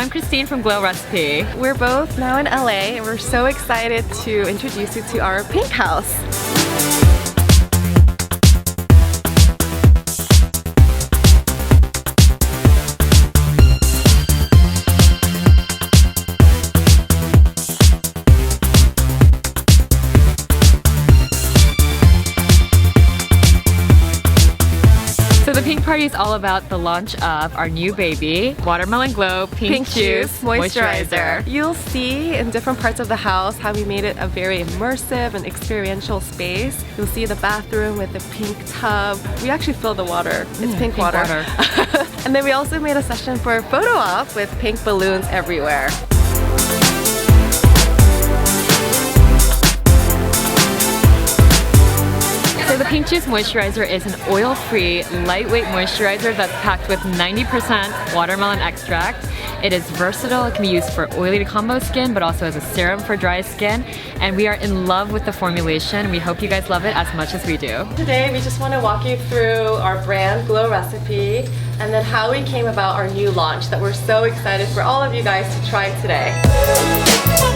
I'm Christine from Glow Recipe. We're both now in LA and we're so excited to introduce you to our pink house. So the Pink Party is all about the launch of our new baby, Watermelon Glow Pink Juice Moisturizer. You'll see in different parts of the house how we made it a very immersive and experiential space. You'll see the bathroom with the pink tub. We actually fill the water. It's pink water. And then we also made a session for a photo op with pink balloons everywhere. So the Pink Juice Moisturizer is an oil-free, lightweight moisturizer that's packed with 90% watermelon extract. It is versatile. It can be used for oily to combo skin, but also as a serum for dry skin. And we are in love with the formulation. We hope you guys love it as much as we do. Today we just want to walk you through our brand Glow Recipe and then how we came about our new launch that we're so excited for all of you guys to try today.